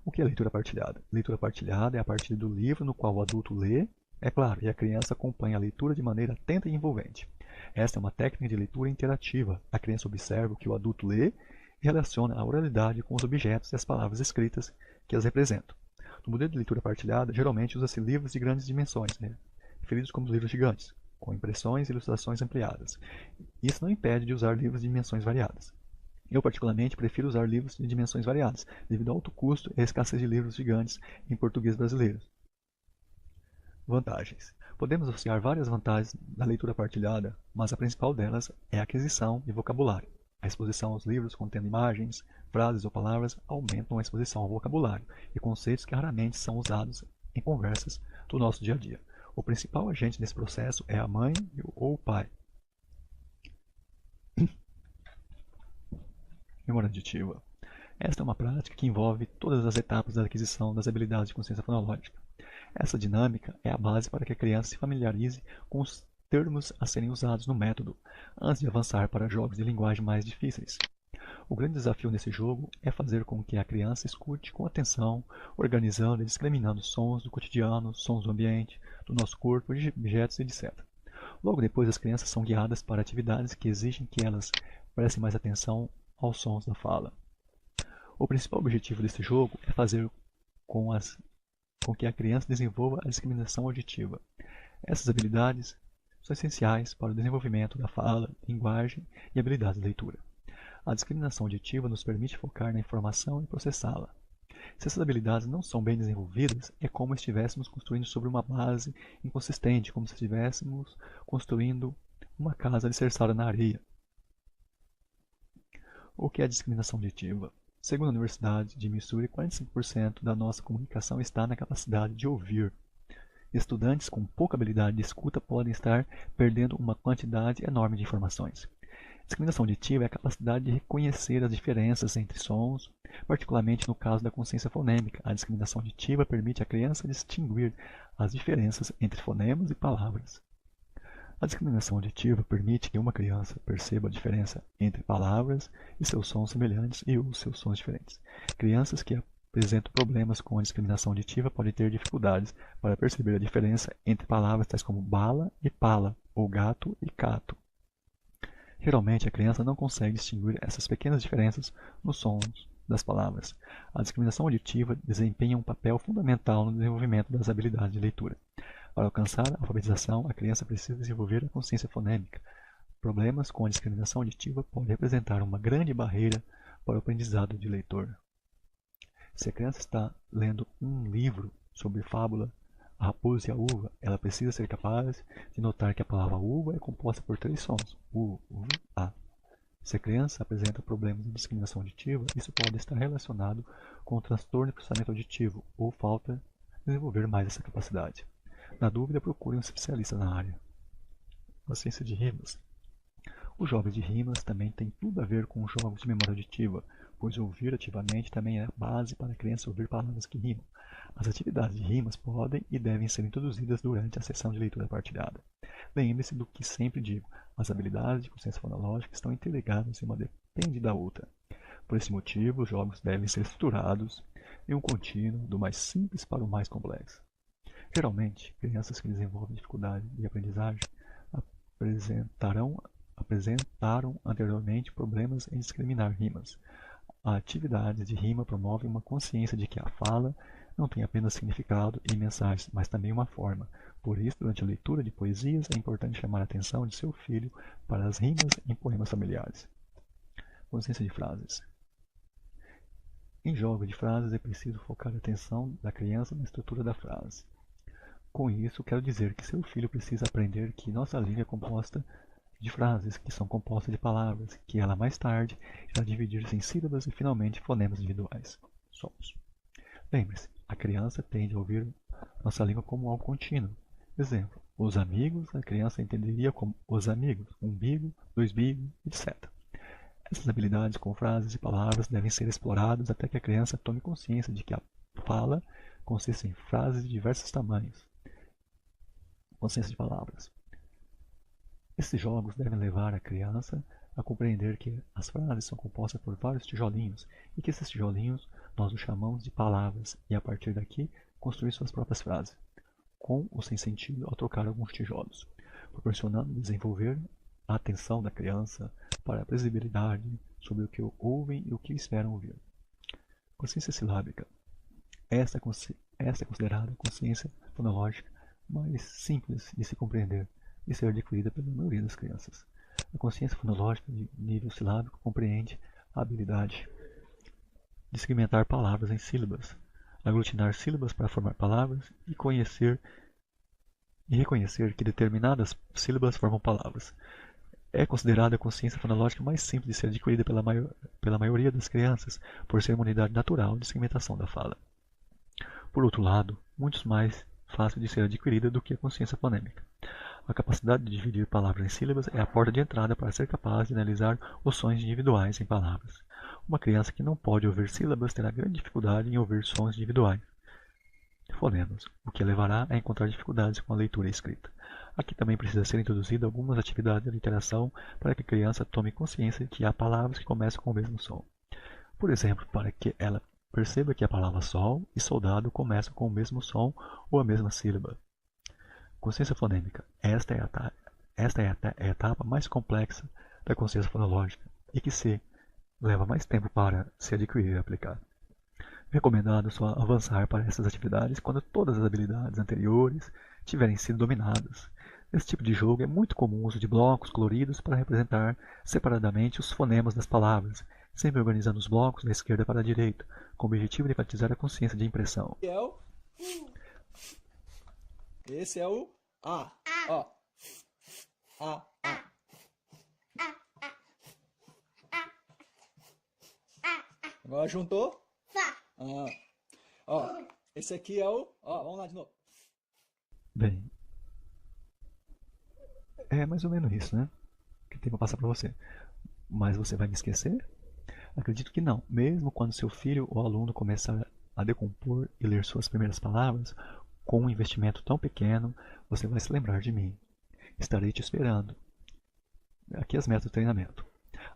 O que é leitura partilhada? Leitura partilhada é a partir do livro no qual o adulto lê, é claro, e a criança acompanha a leitura de maneira atenta e envolvente. Esta é uma técnica de leitura interativa. A criança observa o que o adulto lê e relaciona a oralidade com os objetos e as palavras escritas que as representam. No modelo de leitura partilhada, geralmente usa-se livros de grandes dimensões, referidos como livros gigantes, com impressões e ilustrações ampliadas. Isso não impede de usar livros de dimensões variadas. Eu, particularmente, prefiro usar livros de dimensões variadas, devido ao alto custo e à escassez de livros gigantes em português brasileiro. Vantagens. Podemos associar várias vantagens na leitura partilhada, mas a principal delas é a aquisição de vocabulário. A exposição aos livros contendo imagens, frases ou palavras aumentam a exposição ao vocabulário e conceitos que raramente são usados em conversas do nosso dia a dia. O principal agente nesse processo é a mãe ou o pai. Memória auditiva. Esta é uma prática que envolve todas as etapas da aquisição das habilidades de consciência fonológica. Essa dinâmica é a base para que a criança se familiarize com os termos a serem usados no método, antes de avançar para jogos de linguagem mais difíceis. O grande desafio nesse jogo é fazer com que a criança escute com atenção, organizando e discriminando sons do cotidiano, sons do ambiente, do nosso corpo, de objetos, etc. Logo depois, as crianças são guiadas para atividades que exigem que elas prestem mais atenção aos sons da fala. O principal objetivo desse jogo é fazer com que a criança desenvolva a discriminação auditiva. Essas habilidades são essenciais para o desenvolvimento da fala, linguagem e habilidades de leitura. A discriminação auditiva nos permite focar na informação e processá-la. Se essas habilidades não são bem desenvolvidas, é como se estivéssemos construindo sobre uma base inconsistente, como se estivéssemos construindo uma casa alicerçada na areia. O que é a discriminação auditiva? Segundo a Universidade de Missouri, 45% da nossa comunicação está na capacidade de ouvir. Estudantes com pouca habilidade de escuta podem estar perdendo uma quantidade enorme de informações. Discriminação auditiva é a capacidade de reconhecer as diferenças entre sons, particularmente no caso da consciência fonêmica. A discriminação auditiva permite à criança distinguir as diferenças entre fonemas e palavras. A discriminação auditiva permite que uma criança perceba a diferença entre palavras e seus sons semelhantes e os seus sons diferentes. Crianças que apresentam problemas com a discriminação auditiva podem ter dificuldades para perceber a diferença entre palavras tais como bala e pala, ou gato e cato. Geralmente, a criança não consegue distinguir essas pequenas diferenças nos sons das palavras. A discriminação auditiva desempenha um papel fundamental no desenvolvimento das habilidades de leitura. Para alcançar a alfabetização, a criança precisa desenvolver a consciência fonêmica. Problemas com a discriminação auditiva podem representar uma grande barreira para o aprendizado de leitor. Se a criança está lendo um livro sobre fábula, A Raposa e a Uva, ela precisa ser capaz de notar que a palavra uva é composta por 3 sons, U, A. Se a criança apresenta problemas de discriminação auditiva, isso pode estar relacionado com o transtorno de processamento auditivo ou falta de desenvolver mais essa capacidade. Na dúvida, procure um especialista na área. Consciência de rimas. Os jogos de rimas também têm tudo a ver com os jogos de memória auditiva, pois ouvir ativamente também é a base para a criança ouvir palavras que rimam. As atividades de rimas podem e devem ser introduzidas durante a sessão de leitura partilhada. Lembre-se do que sempre digo, as habilidades de consciência fonológica estão interligadas e uma depende da outra. Por esse motivo, os jogos devem ser estruturados em um contínuo do mais simples para o mais complexo. Geralmente, crianças que desenvolvem dificuldade de aprendizagem apresentaram anteriormente problemas em discriminar rimas. A atividade de rima promove uma consciência de que a fala não tem apenas significado e mensagens, mas também uma forma. Por isso, durante a leitura de poesias, é importante chamar a atenção de seu filho para as rimas em poemas familiares. Consciência de frases. Em jogos de frases, é preciso focar a atenção da criança na estrutura da frase. Com isso, quero dizer que seu filho precisa aprender que nossa língua é composta de frases, que são compostas de palavras, que ela mais tarde irá dividir-se em sílabas e finalmente fonemas individuais, sons. Lembre-se, a criança tende a ouvir nossa língua como algo contínuo. Exemplo, os amigos, a criança entenderia como os amigos, um bigo, 2 bigos, etc. Essas habilidades com frases e palavras devem ser exploradas até que a criança tome consciência de que a fala consiste em frases de diversos tamanhos. Consciência de palavras. Esses jogos devem levar a criança a compreender que as frases são compostas por vários tijolinhos e que esses tijolinhos nós os chamamos de palavras e a partir daqui construir suas próprias frases, com ou sem sentido ao trocar alguns tijolos, proporcionando desenvolver a atenção da criança para a previsibilidade sobre o que ouvem e o que esperam ouvir. Consciência silábica. Esta é considerada a consciência fonológica mais simples de se compreender e ser adquirida pela maioria das crianças. A consciência fonológica de nível silábico compreende a habilidade de segmentar palavras em sílabas, aglutinar sílabas para formar palavras e reconhecer que determinadas sílabas formam palavras. É considerada a consciência fonológica mais simples de ser adquirida pela maioria das crianças, por ser uma unidade natural de segmentação da fala. Por outro lado, muito mais fácil de ser adquirida do que a consciência fonêmica. A capacidade de dividir palavras em sílabas é a porta de entrada para ser capaz de analisar os sons individuais em palavras. Uma criança que não pode ouvir sílabas terá grande dificuldade em ouvir sons individuais, fonemas, o que levará a encontrar dificuldades com a leitura e escrita. Aqui também precisa ser introduzida algumas atividades de interação para que a criança tome consciência de que há palavras que começam com o mesmo som. Por exemplo, para que ela perceba que a palavra sol e soldado começam com o mesmo som ou a mesma sílaba. Consciência fonêmica. Esta é a etapa mais complexa da consciência fonológica e que leva mais tempo para se adquirir e aplicar. Recomendado só avançar para essas atividades quando todas as habilidades anteriores tiverem sido dominadas. Nesse tipo de jogo é muito comum o uso de blocos coloridos para representar separadamente os fonemas das palavras, sempre organizando os blocos da esquerda para a direita, com o objetivo de enfatizar a consciência de impressão. Esse é o A. Ó. A. Agora juntou? Ó, esse aqui é o... Ó, vamos lá de novo. Bem, é mais ou menos isso, né? Que tem para passar para você. Mas você vai me esquecer? Acredito que não. Mesmo quando seu filho ou aluno começar a decompor e ler suas primeiras palavras, com um investimento tão pequeno, você vai se lembrar de mim. Estarei te esperando. Aqui as metas do treinamento.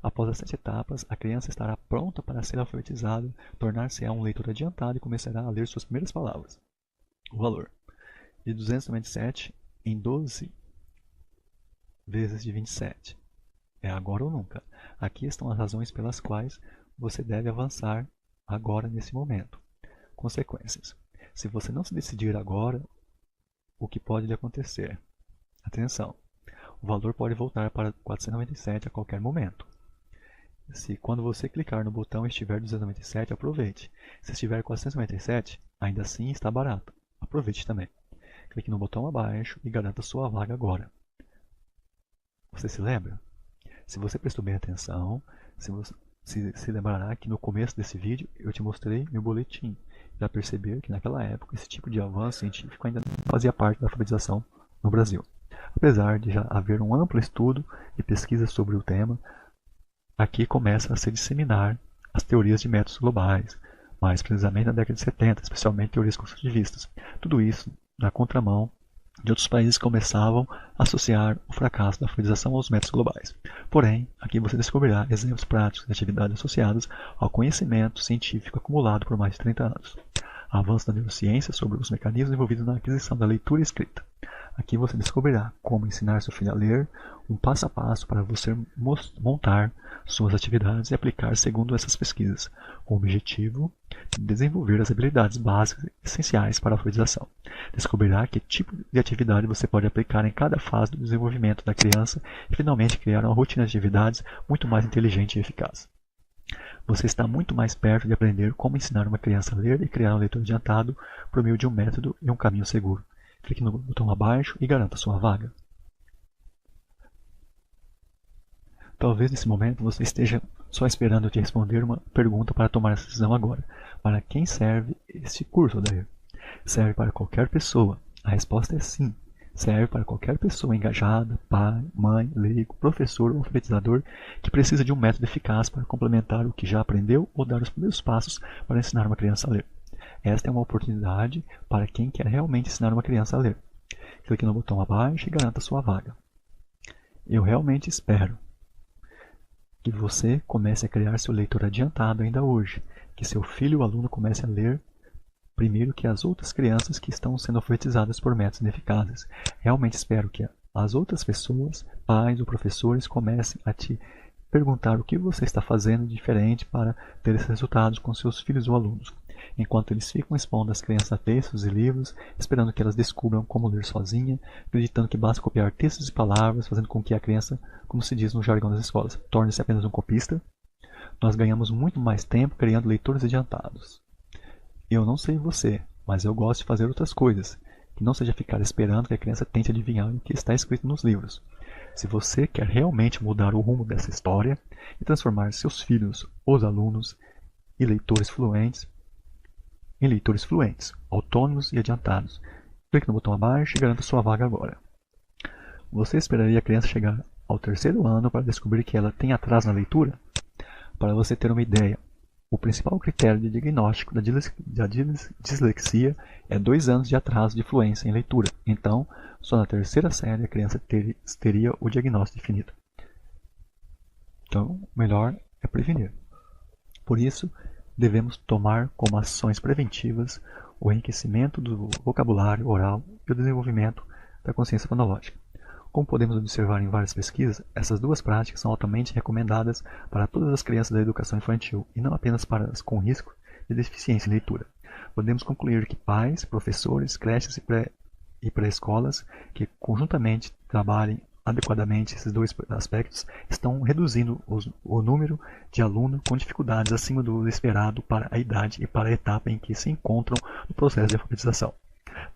Após as 7 etapas, a criança estará pronta para ser alfabetizada, tornar-se-á um leitor adiantado e começará a ler suas primeiras palavras. O valor: de 297 em 12 vezes de 27. É agora ou nunca. Aqui estão as razões pelas quais você deve avançar agora nesse momento. Consequências: se você não se decidir agora, o que pode lhe acontecer? Atenção! O valor pode voltar para 497 a qualquer momento. Se quando você clicar no botão estiver 297, aproveite. Se estiver 497, ainda assim está barato. Aproveite também. Clique no botão abaixo e garanta sua vaga agora. Você se lembra? Se você prestou bem atenção, se lembrará que no começo desse vídeo eu te mostrei meu boletim. Já perceber que naquela época esse tipo de avanço científico ainda não fazia parte da alfabetização no Brasil. Apesar de já haver um amplo estudo e pesquisa sobre o tema, aqui começa a se disseminar as teorias de métodos globais, mais precisamente na década de 70, especialmente teorias construtivistas. Tudo isso na contramão de outros países que começavam a associar o fracasso da alfabetização aos métodos globais. Porém, aqui você descobrirá exemplos práticos de atividades associadas ao conhecimento científico acumulado por mais de 30 anos. Avanço da neurociência sobre os mecanismos envolvidos na aquisição da leitura e escrita. Aqui você descobrirá como ensinar seu filho a ler, um passo a passo para você montar suas atividades e aplicar segundo essas pesquisas, com o objetivo de desenvolver as habilidades básicas essenciais para a alfabetização. Descobrirá que tipo de atividade você pode aplicar em cada fase do desenvolvimento da criança e finalmente criar uma rotina de atividades muito mais inteligente e eficaz. Você está muito mais perto de aprender como ensinar uma criança a ler e criar um leitor adiantado por meio de um método e um caminho seguro. Clique no botão abaixo e garanta sua vaga. Talvez nesse momento você esteja só esperando eu te responder uma pergunta para tomar essa decisão agora. Para quem serve este curso, Odair? Serve para qualquer pessoa. A resposta é sim. Serve para qualquer pessoa engajada, pai, mãe, leigo, professor ou alfabetizador que precisa de um método eficaz para complementar o que já aprendeu ou dar os primeiros passos para ensinar uma criança a ler. Esta é uma oportunidade para quem quer realmente ensinar uma criança a ler. Clique no botão abaixo e garanta sua vaga. Eu realmente espero que você comece a criar seu leitor adiantado ainda hoje, que seu filho ou aluno comece a ler primeiro que as outras crianças que estão sendo alfabetizadas por métodos ineficazes. Realmente espero que as outras pessoas, pais ou professores, comecem a te perguntar o que você está fazendo de diferente para ter esses resultados com seus filhos ou alunos, enquanto eles ficam expondo às crianças a textos e livros, esperando que elas descubram como ler sozinha, acreditando que basta copiar textos e palavras, fazendo com que a criança, como se diz no jargão das escolas, torne-se apenas um copista. Nós ganhamos muito mais tempo criando leitores adiantados. Eu não sei você, mas eu gosto de fazer outras coisas, que não seja ficar esperando que a criança tente adivinhar o que está escrito nos livros. Se você quer realmente mudar o rumo dessa história e transformar seus filhos, os alunos e leitores fluentes, em leitores fluentes, autônomos e adiantados, clique no botão abaixo e garanta sua vaga agora. Você esperaria a criança chegar ao 3º ano para descobrir que ela tem atraso na leitura? Para você ter uma ideia, O principal critério de diagnóstico da dislexia é 2 anos de atraso de fluência em leitura. Então, só na terceira série a criança teria o diagnóstico definido. Então, o melhor é prevenir. Por isso, devemos tomar como ações preventivas o enriquecimento do vocabulário oral e o desenvolvimento da consciência fonológica. Como podemos observar em várias pesquisas, essas duas práticas são altamente recomendadas para todas as crianças da educação infantil e não apenas para as com risco de deficiência em leitura. Podemos concluir que pais, professores, creches e pré-escolas que conjuntamente trabalhem adequadamente esses dois aspectos estão reduzindo o número de alunos com dificuldades acima do esperado para a idade e para a etapa em que se encontram no processo de alfabetização.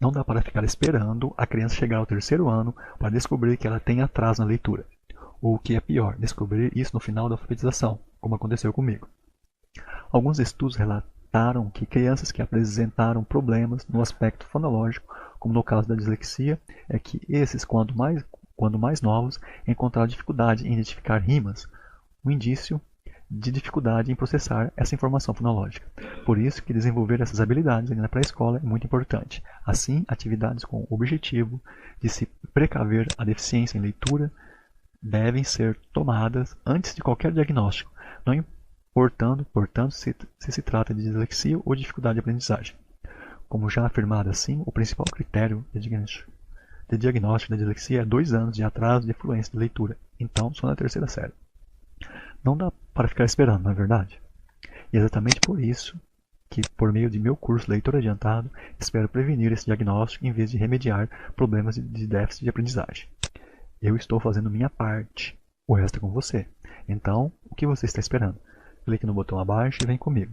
Não dá para ficar esperando a criança chegar ao terceiro ano para descobrir que ela tem atraso na leitura. Ou o que é pior, descobrir isso no final da alfabetização, como aconteceu comigo. Alguns estudos relataram que crianças que apresentaram problemas no aspecto fonológico, como no caso da dislexia, é que esses, quando mais novos, encontraram dificuldade em identificar rimas, um indício de dificuldade em processar essa informação fonológica. Por isso que desenvolver essas habilidades na pré-escola é muito importante. Assim, atividades com o objetivo de se precaver a deficiência em leitura devem ser tomadas antes de qualquer diagnóstico, não importando, portanto, se trata de dislexia ou dificuldade de aprendizagem. Como já afirmado acima, o principal critério de diagnóstico da dislexia é 2 anos de atraso de fluência de leitura, então só na terceira série. Não dá para ficar esperando, não é verdade? E é exatamente por isso que, por meio de meu curso Leitor Adiantado, espero prevenir esse diagnóstico em vez de remediar problemas de déficit de aprendizagem. Eu estou fazendo minha parte, o resto é com você. Então, o que você está esperando? Clique no botão abaixo e vem comigo.